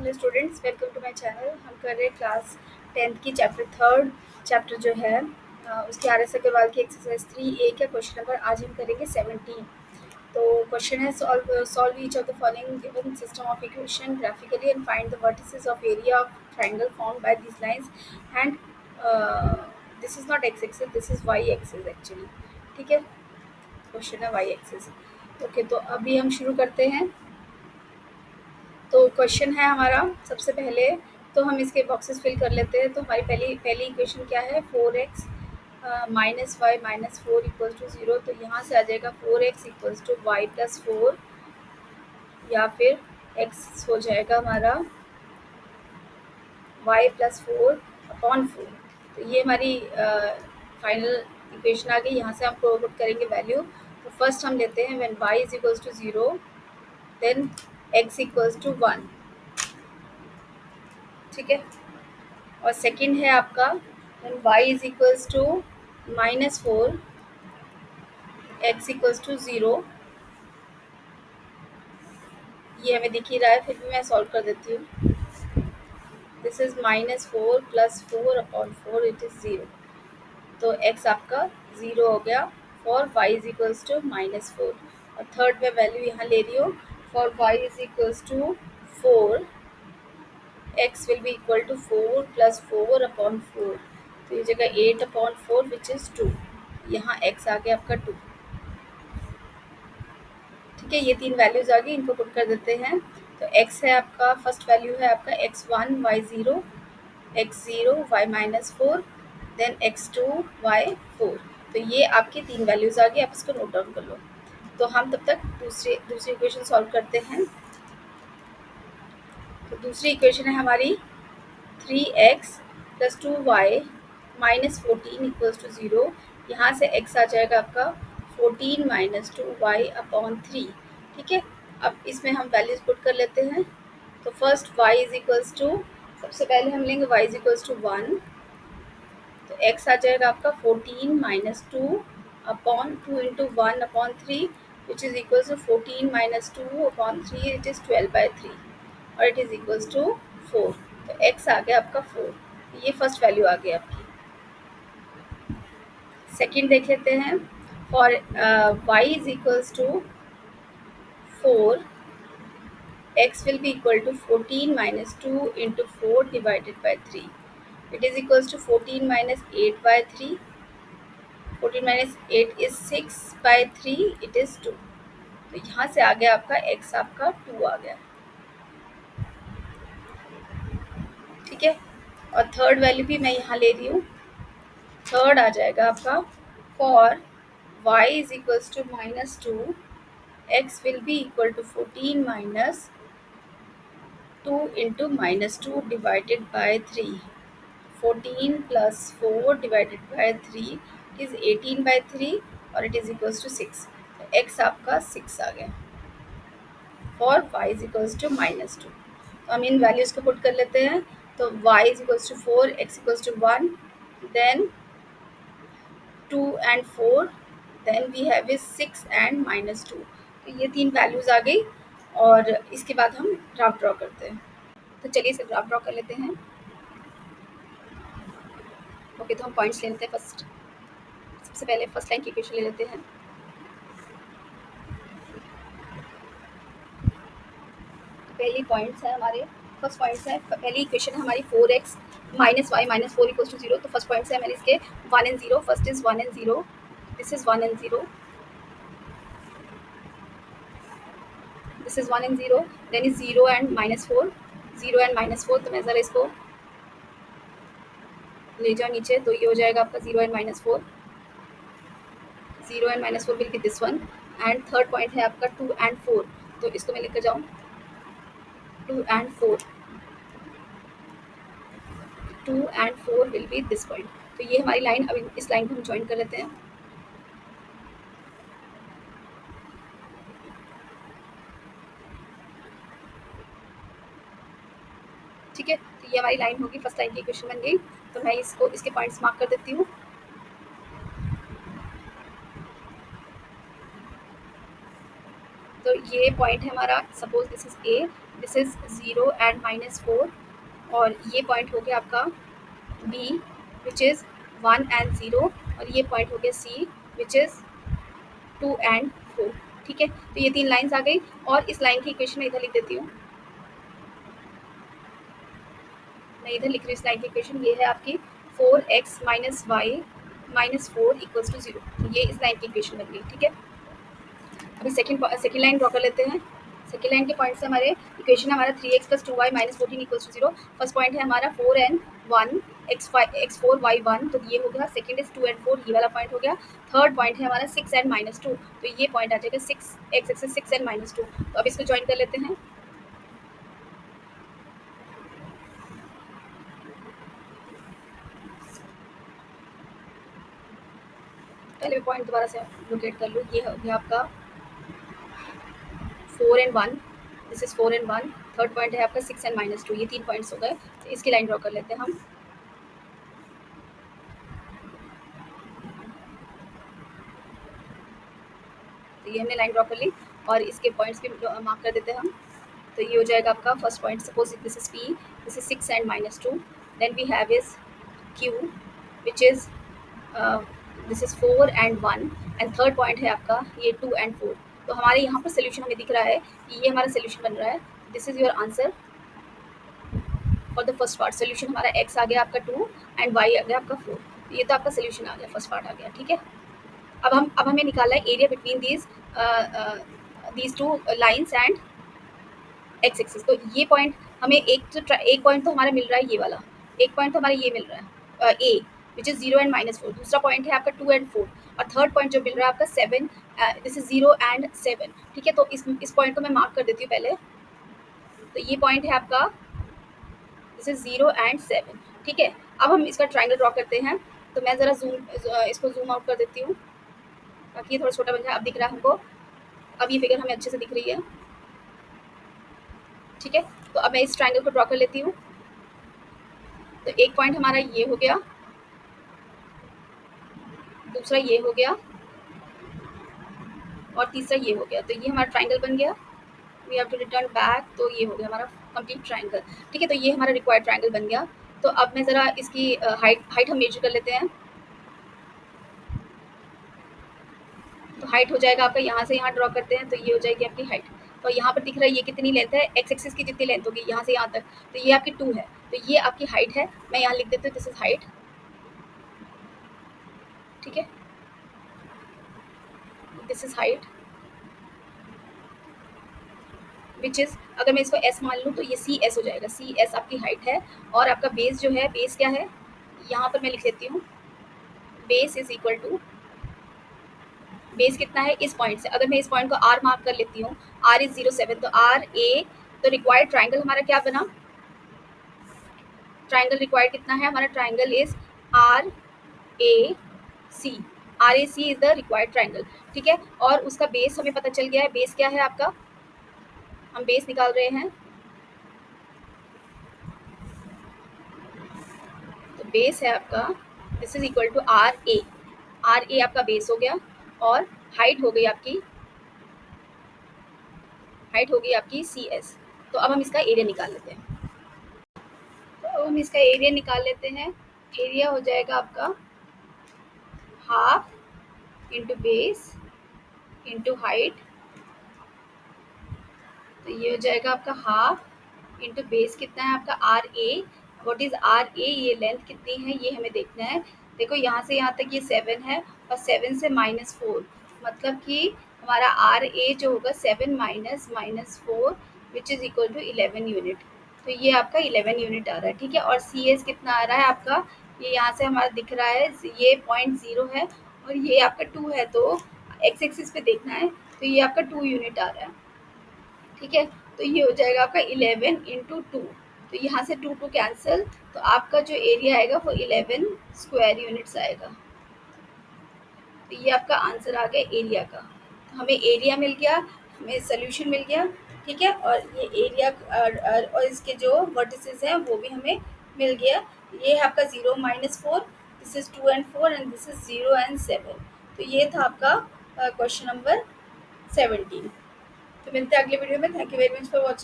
Hello students, welcome to my channel. हम कर रहे हैं क्लास 10th की चैप्टर जो है उसके आर एस अग्रवाल की एक्सरसाइज 3A का क्वेश्चन नंबर आज हम करेंगे 17। तो क्वेश्चन है solve each of the following given system of equation graphically and find the vertices of area of triangle formed by this lines and this is not x axis, this is y axis actually. ठीक है, question है Y axis. Okay, तो अभी हम शुरू करते हैं। तो क्वेश्चन है हमारा सबसे पहले, तो हम इसके बॉक्सेस फिल कर लेते हैं। तो हमारी पहली इक्वेशन क्या है, 4x minus y minus 4 equals to 0। तो यहाँ से आ जाएगा 4x equals to Y plus 4, या फिर x हो जाएगा हमारा y प्लस 4 अपॉन 4। तो ये हमारी फाइनल इक्वेशन आ गई। यहाँ से हम पुट करेंगे वैल्यू। तो फर्स्ट हम लेते हैं when y is equals to 0 then x equals to 1। ठीक है, और सेकंड है आपका when y is equals to minus 4 x equals to 0। ये हमें दिख ही रहा है, फिर भी मैं सॉल्व कर देती हूँ। This is minus 4 plus 4 upon 4, it is 0। तो x आपका 0 हो गया for y is equals to minus 4। और थर्ड में वैल्यू यहाँ ले रही हूँ for y is equals to 4, x will be equal to 4 plus 4 upon 4। तो ये जगह 8 upon 4 which is 2। यहाँ x आ गया आपका 2। ठीक है, ये तीन वैल्यूज आ गई, इनको पुट कर देते हैं। तो x है आपका, फर्स्ट वैल्यू है आपका x1 y0 x0 y minus 4 then x2 y4। तो ये आपकी तीन वैल्यूज आ गई, आप इसको नोट डाउन कर लो। तो हम तब तक दूसरी इक्वेशन सॉल्व करते हैं। तो दूसरी इक्वेशन है हमारी 3x plus 2y minus 14 equals to 0। यहाँ से x आ जाएगा आपका 14 माइनस 2y अपॉन 3। ठीक है, अब इसमें हम वैल्यूज पुट कर लेते हैं। तो first y is equals to, सबसे पहले हम लेंगे y इज इक्वल्स टू 1। तो x आ जाएगा आपका 14 minus 2 upon 2 into 1 upon 3 which is equals to 14 minus 2 upon 3, it is 12/3 और इट इज इक्वल्स टू 4। तो x आ गया आपका 4। ये फर्स्ट वैल्यू आ गई आपकी। सेकंड देख लेते हैं। For y is equals to 4, x will be equal to 14 minus 2 into 4 divided by 3। It is equals to 14 minus 8/3। 14 minus 8 is 6/3, it is 2। तो यहाँ से आ गया आपका x आपका 2 आ गया। ठीक है, और थर्ड वैल्यू भी मैं यहाँ ले रही हूँ। थर्ड आ जाएगा आपका for y is equals to minus 2, x will be equal to 14 minus 2 into minus 2 divided by 3। 14 plus 4 divided by 3 is 18/3 और इट इज इक्वल्स टू 6। तो x आपका 6 आ गया for y is equals to minus 2। तो हम इन values को put कर लेते हैं। तो y is equals to 4, x equals to 1, then 2 and 4, then we have is 6 and minus 2। तो ये तीन वैल्यूज आ गई और इसके बाद हम ग्राफ ड्रॉ करते हैं। तो चलिए इसे ग्राफ ड्रॉ कर लेते हैं। ओके, तो हम पॉइंट्स ले लेते हैं। सबसे पहले फर्स्ट लाइन की इक्वेशन ले लेते हैं। पहली पॉइंट्स है हमारे, फर्स्ट पॉइंट्स है, पहली इक्वेशन है हमारी 4x minus y minus 4 equals to 0। तो फर्स्ट पॉइंट्स है मैंने इसके 1 and 0। First is 1 and 0, this is 1 and 0, this is 1 and 0, then is 0 and minus 4, 0 and minus 4। तो मैं ज़रा इसको ले जाओ नीचे, तो ये हो जाएगा आपका 0 and minus 4, 0 and minus 4 will be this one. And third point है आपका 2 and 4। तो इसको मैं लेकर जाऊँ 2 and 4, 2 and 4 will be this point. तो ये हमारी लाइन, अब इस लाइन को हम ज्वाइन कर लेते हैं। ठीक है, तो ये हमारी लाइन होगी, फर्स्ट लाइन की इक्वेशन बन गई। तो मैं इसको, इसके पॉइंट्स मार्क कर देती हूँ। तो ये पॉइंट है हमारा, suppose this is a, this is 0 and -4, और ये पॉइंट हो गया आपका बी विच इज़ 1 एंड 0, और ये पॉइंट हो गया सी विच इज़ 2 एंड 4। ठीक है, तो ये 3 लाइंस आ गई, और इस लाइन की इक्वेशन मैं इधर लिख देती हूँ। मैं इधर लिख रही हूँ इस लाइन की इक्वेशन, ये है आपकी 4x - y - 4 = 0। ये इस लाइन की इक्वेशन बन गई। ठीक है, अभी सेकंड लाइन ड्रॉ कर लेते हैं। सेकंड लाइन के पॉइंट से हमारे इक्वेशन हमारा 3x + 2y - 14 = 0। फर्स्ट पॉइंट है हमारा 4 and 1 x4 y1, तो ये हो गया। सेकंड इज 2 and 4, ये वाला पॉइंट हो गया। थर्ड पॉइंट है हमारा 6 and -2, तो ये पॉइंट आ जाएगा 6 x एक्सिस 6 and -2। तो अब इसको ज्वाइन कर लेते हैं। पहले पॉइंट दोबारा से लोकेट कर लूँ। ये हो गया आपका 4 and 1, this is 4 and 1। Third point है आपका 6 and -2, ये 3 पॉइंट्स हो गए। तो इसकी लाइन ड्रॉ कर लेते हैं हम। तो ये हमने लाइन ड्रॉ कर ली, और इसके पॉइंट्स भी मार्क कर देते हैं हम। तो ये हो जाएगा आपका first point, suppose this is P, this is 6 and -2, then we have is Q which is this is 4 and 1, and third point है आपका ये 2 and 4। तो हमारे यहाँ पर सोल्यूशन हमें दिख रहा है कि ये हमारा सोल्यूशन बन रहा है। This is your answer for the first part. Solution हमारा एक्स आ गया आपका 2 एंड वाई आ गया आपका 4। ये तो आपका सोल्यूशन आ गया, फर्स्ट पार्ट आ गया। ठीक है, अब हमें निकालना है area between these two lines and x axis. तो ये पॉइंट हमें एक पॉइंट तो हमारा मिल रहा है, ये वाला एक पॉइंट तो हमारा ये मिल रहा है ए विच इज़ 0 and -4। दूसरा पॉइंट है आपका 2 and 4, और थर्ड पॉइंट जो मिल रहा है आपका 7, दिस इज 0 and 7। ठीक है, तो इस पॉइंट को मैं मार्क कर देती हूँ पहले। तो ये पॉइंट है आपका, दिस इज 0 and 7। ठीक है, अब हम इसका ट्राइंगल ड्रॉ करते हैं। तो मैं ज़रा इसको जूम आउट कर देती हूँ ताकि ये थोड़ा छोटा बन जाए। अब दिख रहा है हमको, अब ये फिगर हमें अच्छे से दिख रही है। ठीक है, तो अब मैं इस ट्राइंगल को ड्रॉ कर लेती हूँ। तो एक पॉइंट हमारा ये हो गया, दूसरा ये हो गया, और तीसरा ये हो गया। तो ये हमारा ट्राइंगल बन गया। We have to return back. तो ये हो गया हमारा कंप्लीट ट्राइंगल। ठीक है, तो ये हमारा रिक्वायर्ड ट्राइंगल बन गया। तो अब मैं ज़रा इसकी हाइट हम मेजर कर लेते हैं। तो हाइट हो जाएगा आपका, यहाँ से यहाँ ड्रॉ करते हैं तो ये हो जाएगी आपकी हाइट। तो यहाँ पर दिख रहा है ये कितनी लेंथ है, एक्स एक्सिस की जितनी लेंथ होगी यहाँ से यहाँ तक, तो ये आपकी 2 है। तो ये आपकी हाइट है। मैं यहाँ लिख देती हूँ दिस इज हाइट। ठीक है, this is height which is, अगर मैं इसको एस मान लूँ तो ये सी एस हो जाएगा। सी एस आपकी हाइट है, और आपका बेस जो है, बेस क्या है, यहाँ पर मैं लिख लेती हूँ। Base is equal to, base कितना है इस पॉइंट से, अगर मैं इस पॉइंट को आर मार्क कर लेती हूँ, आर इज 0 7, तो आर ए, तो रिक्वायर्ड ट्राइंगल हमारा क्या बना, ट्राइंगल रिक्वायर्ड कितना है हमारा, triangle is are A C. R A C is the required triangle. ठीक है, और उसका बेस हमें पता चल गया है। बेस क्या है आपका, हम बेस निकाल रहे हैं। तो बेस है आपका, this is equal to area. Area आपका बेस हो गया, और हाइट हो गई आपकी, हाइट हो गई आपकी सी एस। तो अब हम इसका एरिया निकाल लेते हैं। तो अब हम इसका एरिया निकाल लेते हैं। एरिया हो जाएगा आपका half into base into height. तो ये हो जाएगा आपका हाफ इंटू बेस कितना है आपका area. What is R A, ये लेंथ कितनी है ये हमें देखना है। देखो यहाँ से यहाँ तक ये 7 है, और 7 से -4, मतलब कि हमारा आर ए जो होगा 7 minus 4 which is equal to 11 unit. तो ये आपका 11 यूनिट आ रहा है। ठीक है, और सी एस कितना आ रहा है आपका, ये यहाँ से हमारा दिख रहा है, ये 0.0 है, और ये आपका 2 है। तो एक्स एक्सिस पे देखना है, तो ये आपका 2 यूनिट आ रहा है। ठीक है, तो ये हो जाएगा आपका 11 इंटू 2। तो यहाँ से 2 कैंसिल, तो आपका जो एरिया आएगा वो 11 स्क्वायर यूनिट्स आएगा। तो ये आपका आंसर आ गया एरिया का। तो हमें एरिया मिल गया, हमें सोल्यूशन मिल गया। ठीक है, और ये एरिया और इसके जो वर्टिसेस हैं वो भी हमें मिल गया। ये है आपका 0 -4, this is 2 and 4, and this is 0 and 7। तो ये था आपका क्वेश्चन नंबर 17। तो मिलते हैं अगले वीडियो में। Thank you very much for watching.